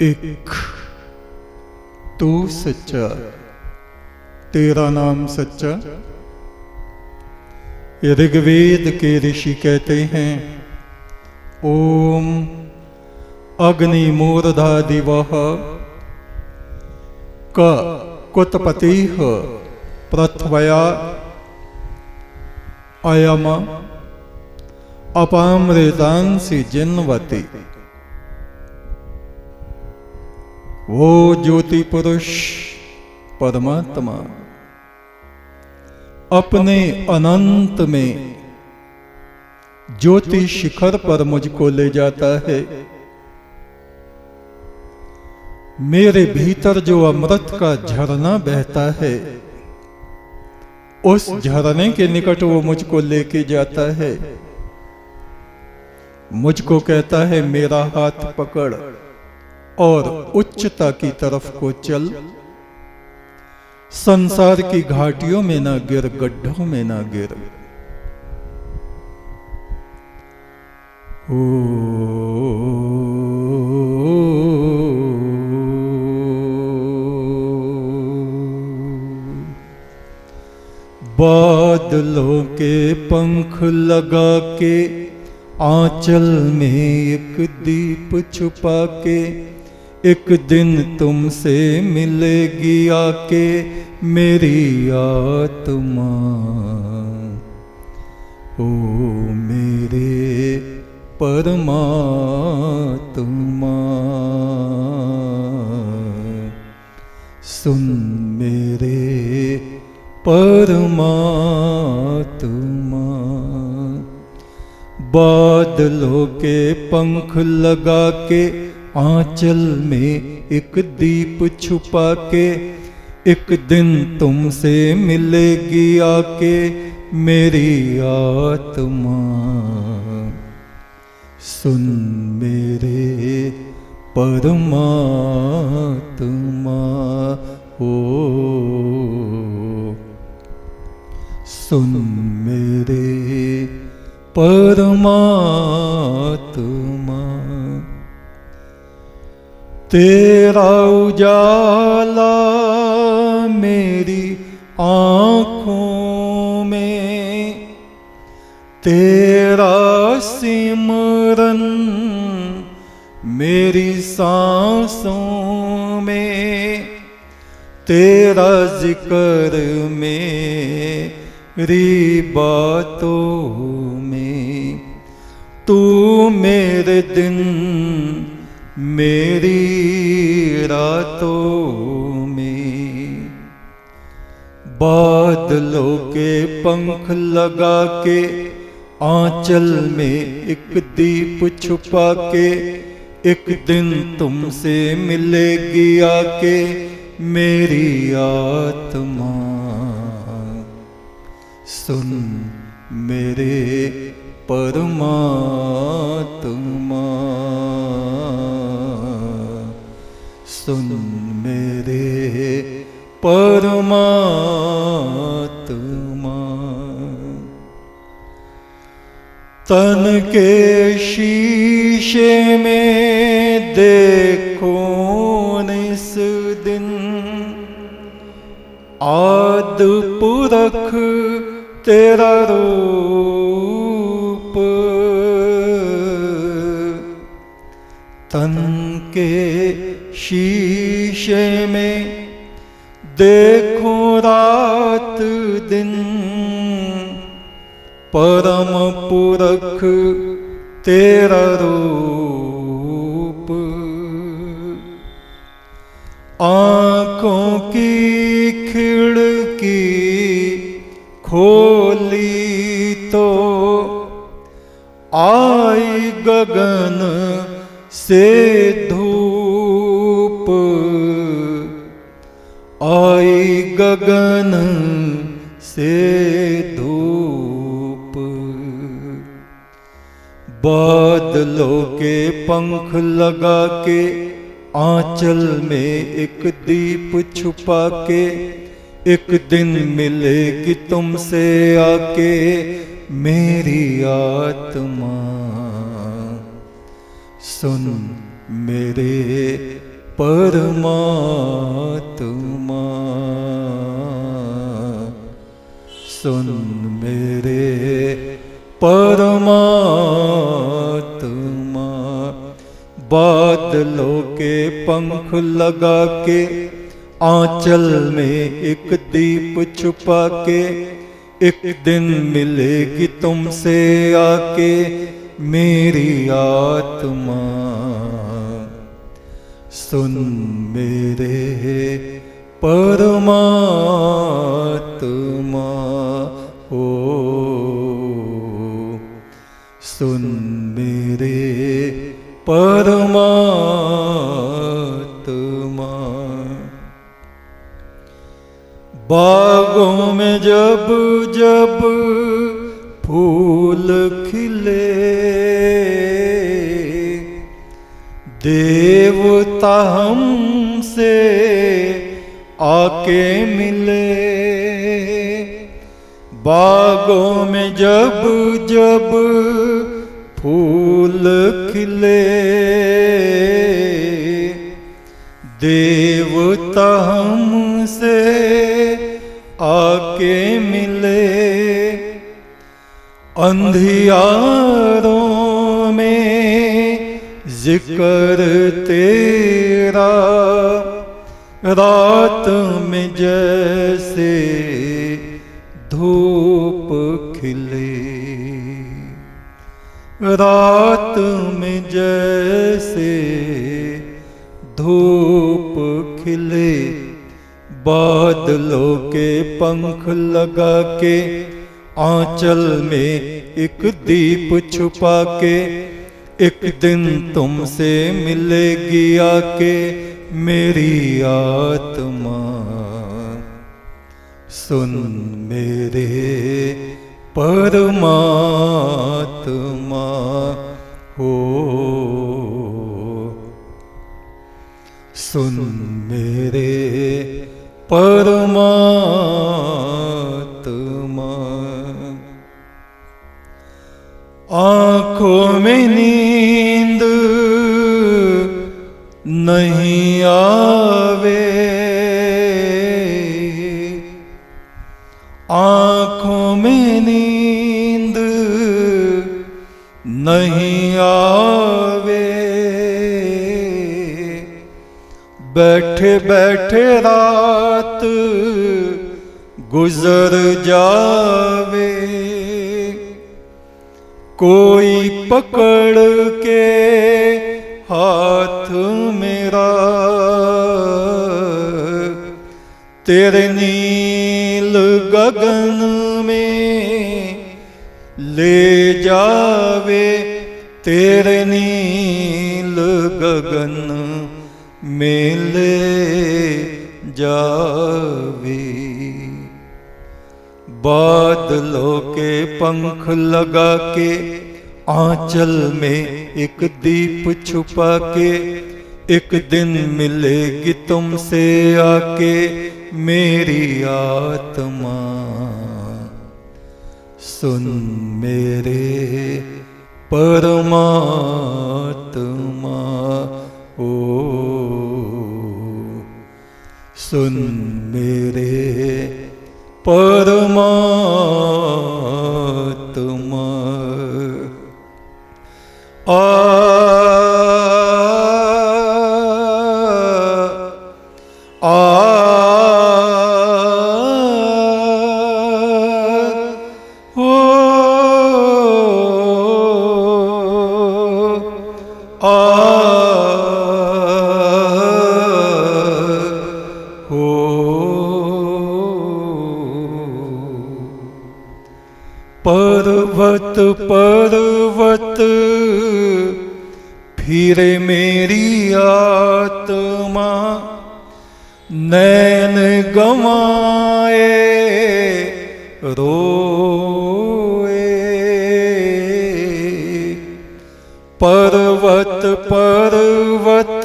एक तू सच्चा, तेरा नाम सच्चा। ऋग्वेद के ऋषि कहते हैं, ओम अग्नि मूर्धा दिवः क कुतपतिः पृथ्व्या अयम अपामृतांसि जिन्वति। वो ज्योति पुरुष परमात्मा अपने अनंत में ज्योति शिखर पर मुझको ले जाता है। मेरे भीतर जो अमृत का झरना बहता है, उस झरने के निकट वो मुझको लेके जाता है। मुझको कहता है, मेरा हाथ पकड़ और उच्चता की तरफ को चल। संसार की घाटियों में ना गिर, गड्ढों में ना गिर। बादलों के पंख लगा के आंचल में एक दीप छुपा के, एक दिन तुमसे मिलेगी आके मेरी आत्मा। ओ मेरे परमात्मा, सुन मेरे परमात्मा। बादलों के पंख लगा के आंचल में एक दीप छुपा के, एक दिन तुमसे मिलेगी आके मेरी आत्मा। सुन मेरे परमात्मा, हो सुन मेरे परमात्मा। तेरा उजाला मेरी आँखों में, तेरा सिमरन मेरी सांसों में, तेरा जिक्र मेरी बातों में। तू मेरे दिन मेरी रातों में। बादलों के पंख लगा के आंचल में एक दीप छुपा के, एक दिन तुमसे मिलेगी आके मेरी आत्मा। सुन मेरे परमात्मा, सुन मेरे परमात्मा। तन के शीशे में देखो इस दिन, आद पुरख तेरा रूप। तन के शीशे में देखो रात दिन, परम पुरख तेरा रूप। आँखों की खिड़की खोली तो आई गगन से धूप, आई गगन से धूप। बादलों के पंख लगा के आंचल में एक दीप छुपा के, एक दिन मिलेगी तुमसे आके मेरी आत्मा। सुन मेरे परमात्मा सुन मेरे परमात्मा। बादलों के पंख लगा के आंचल में एक दीप छुपा के एक दिन मिलेगी तुमसे आके मेरी आत्मा। सुन मेरे परमात्मा ओ सुन मेरे परमात्मा। बागों में जब जब फूल खिले देवता हमसे आके मिले। बागों में जब जब फूल खिले देवता हमसे आके मिले। अंधियारों में जिक्र तेरा रात में जैसे धूप खिले। रात में जैसे धूप खिले। बादलों के पंख लगा के आंचल में एक दीप छुपा के एक दिन तुमसे मिलेगी आके मेरी आत्मा। सुन मेरे परमात्मा हो सुन मेरे परमात्मा। आँखों में नींद नहीं आवे। आँखों में नींद नहीं आवे। बैठे बैठे रात गुजर जावे। कोई पकड़ के हाथ मेरा तेरे नील गगन में ले जावे। तेरे नील गगन में ले जावे। बादलों के पंख लगा के आंचल में एक दीप छुपा के एक दिन मिलेगी तुमसे आके मेरी आत्मा। सुन मेरे परमात्मा ओ सुन मेरे परमात्मा। आ आ ओ आ पर्वत पर्वत फिरे मेरी आत्मा। नैन गवाए रोए। पर्वत पर्वत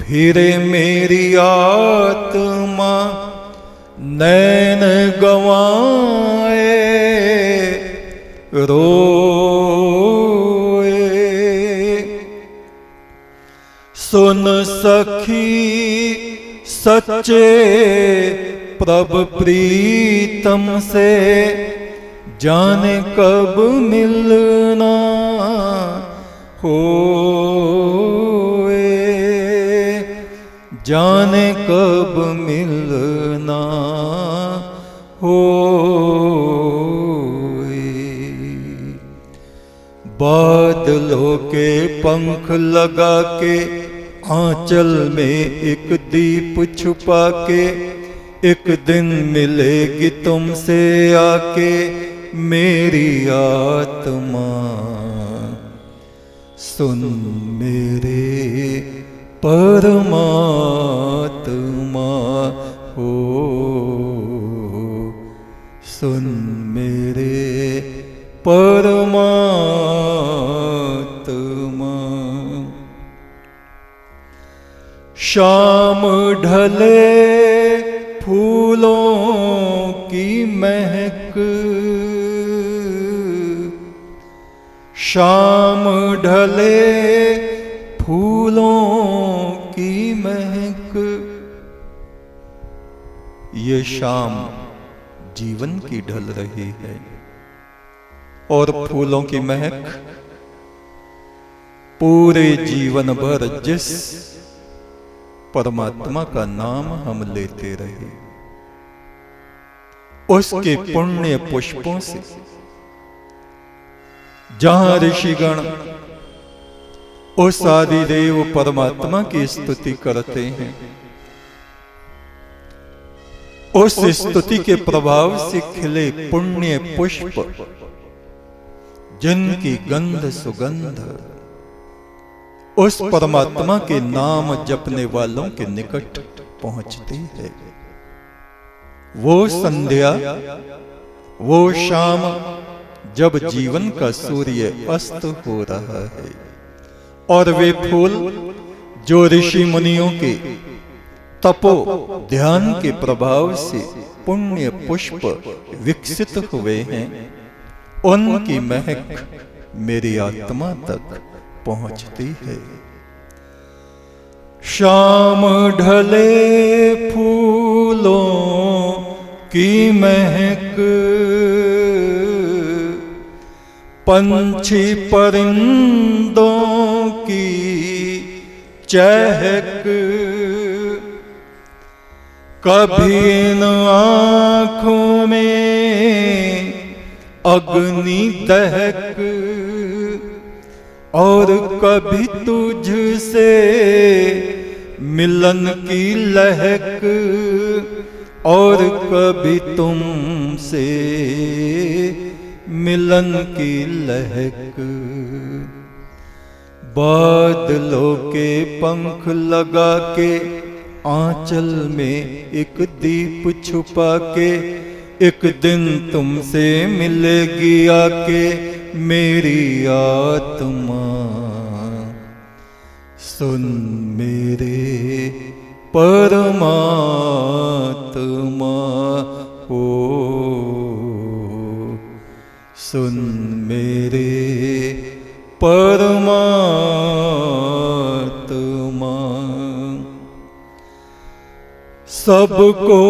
फिरे मेरी आत्मा। नैन गवाए रोए। सुन सखी सच्चे प्रभु प्रीतम से, जाने कब मिलना होए, जाने कब मिलना होए। बादलों के पंख लगा के, आंचल में एक दीप छुपा के, एक दिन मिलेगी तुमसे आके मेरी आत्मा। सुन मेरे परमात्मा हो, सुन मेरे परमात्मा। शाम ढले फूलों की महक, शाम ढले फूलों की महक। ये शाम जीवन की ढल रही है और फूलों की महक पूरे जीवन भर जिस परमात्मा का नाम हम लेते रहे, उसके पुण्य पुष्पों से जहां ऋषिगण उस आदिदेव परमात्मा की स्तुति करते हैं, उस स्तुति के प्रभाव से खिले पुण्य पुष्प, जिनकी गंध सुगंध उस परमात्मा के नाम जपने वालों के निकट पहुंचती है। वो संध्या, वो शाम, जब जीवन का सूर्य अस्त हो रहा है और वे फूल जो ऋषि मुनियों के तपो ध्यान के प्रभाव से पुण्य पुष्प विकसित हुए हैं, उनकी महक मेरी आत्मा तक पहुंचती है। शाम ढले फूलों की महक, पंछी परिंदों की चहक, कभी इन आँखों में अग्नि दहक, और कभी तुझसे मिलन की लहक, और कभी तुमसे मिलन की लहक। बादलों के पंख लगा के, आंचल में एक दीप छुपा के, एक दिन तुमसे मिलेगी आके मेरी आत्मा। सुन मेरे परमात्मा हो, सुन मेरे परमात्मा। सबको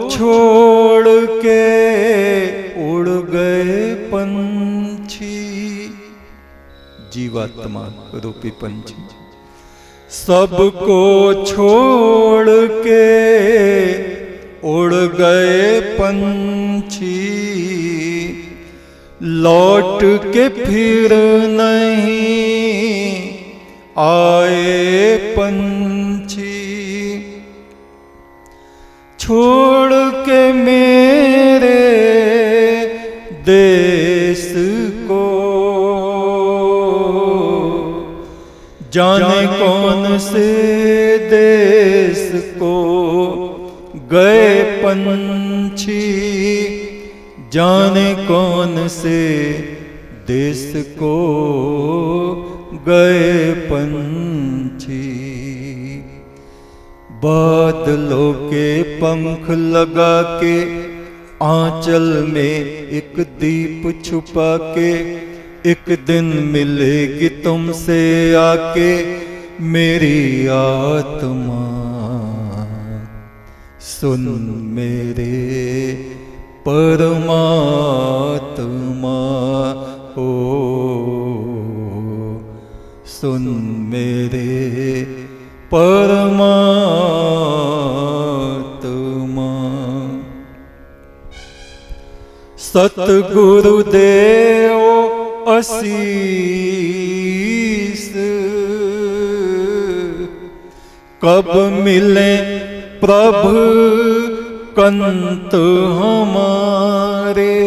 छोड़ के उड़ गए पंछी, जीवात्मा रूपी पंछी, सबको छोड़ के उड़ गए पंछी, लौट के फिर नहीं आए पंछी। छोड़ के मेरे देश को, जाने कौन से देश को गए पंछी, जाने कौन से देश को गए पंछी। बादलों के पंख लगा के, आंचल में एक दीप छुपा के, एक दिन मिलेगी तुमसे आके मेरी आत्मा सुन मेरे परमात्मा हो, सुन मेरे परमात्मा। सतगुरुदेव आशीष कब मिले प्रभु कंत हमारे।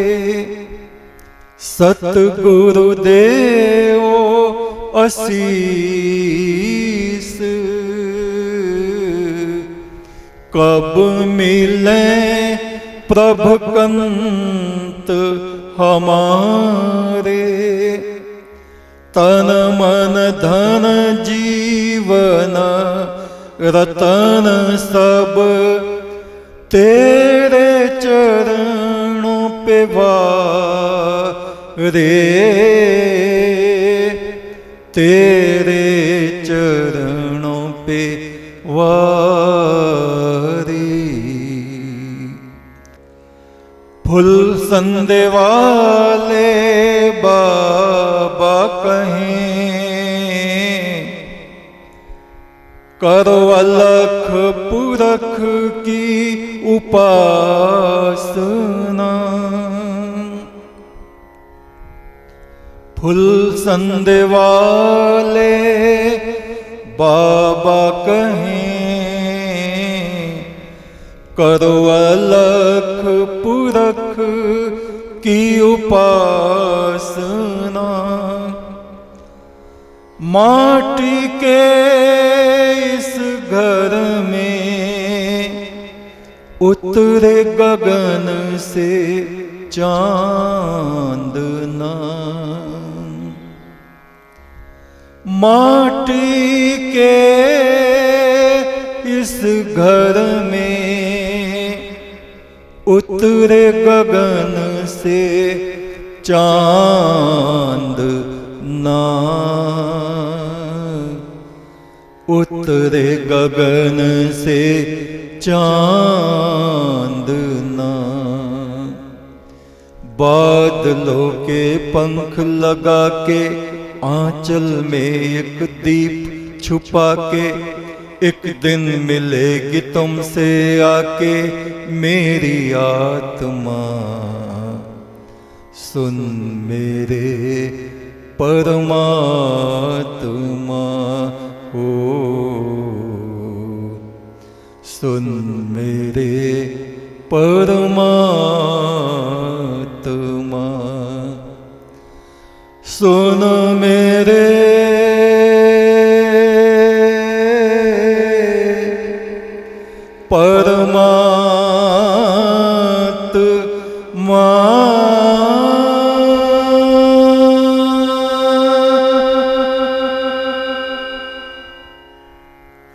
सतगुरुदेव आशीष कब मिले प्रभु कंत हमारे। तन मन धन जीवन रतन सब तेरे चरणों पे वारे, तेरे चरणों पे वारे। फूल संदे वाले बाबा कहें करो अलख पुरख की उपासना। फूल संदे वाले बाबा कहें करो अलख पुरख की उपासना। माटी के इस घर में उतरे गगन से चांदना। माटी के इस घर में उतरे गगन से चांदना। उतरे गगन से चांदना। बादलों के पंख लगा के आंचल में एक दीप छुपा के एक दिन मिलेगी तुमसे आके मेरी आत्मा। सुन मेरे परमात्मा हो, सुन मेरे परमात्मा। सुन मेरे परमात्मा।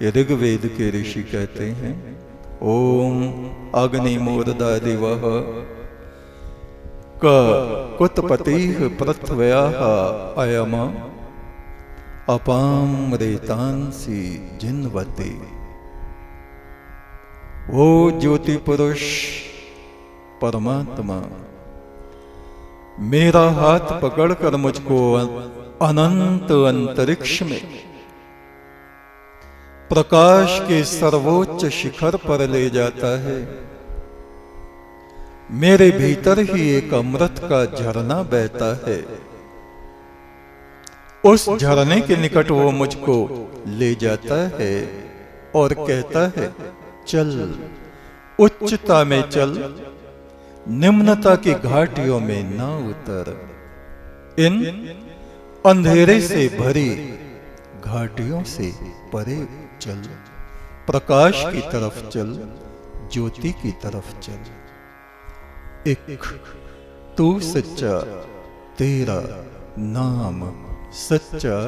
ये ऋग्वेद के ऋषि कहते हैं ओम अग्निमूर्धा दिवः क कुतपतिः पृथ्व्याः अयम अपामृतांसि जिन्वते। वो ज्योति पुरुष परमात्मा मेरा हाथ पकड़कर मुझको अनंत अंतरिक्ष में प्रकाश के सर्वोच्च शिखर पर ले जाता है। मेरे भीतर ही एक अमृत का झरना बहता है। उस झरने के निकट वो मुझको ले जाता है और कहता है चल उच्चता में चल, निम्नता की घाटियों में ना उतर। इन अंधेरे से भरी घाटियों से परे चल, प्रकाश की तरफ चल, ज्योति की तरफ चल। एक तू सच्चा, तेरा नाम सच्चा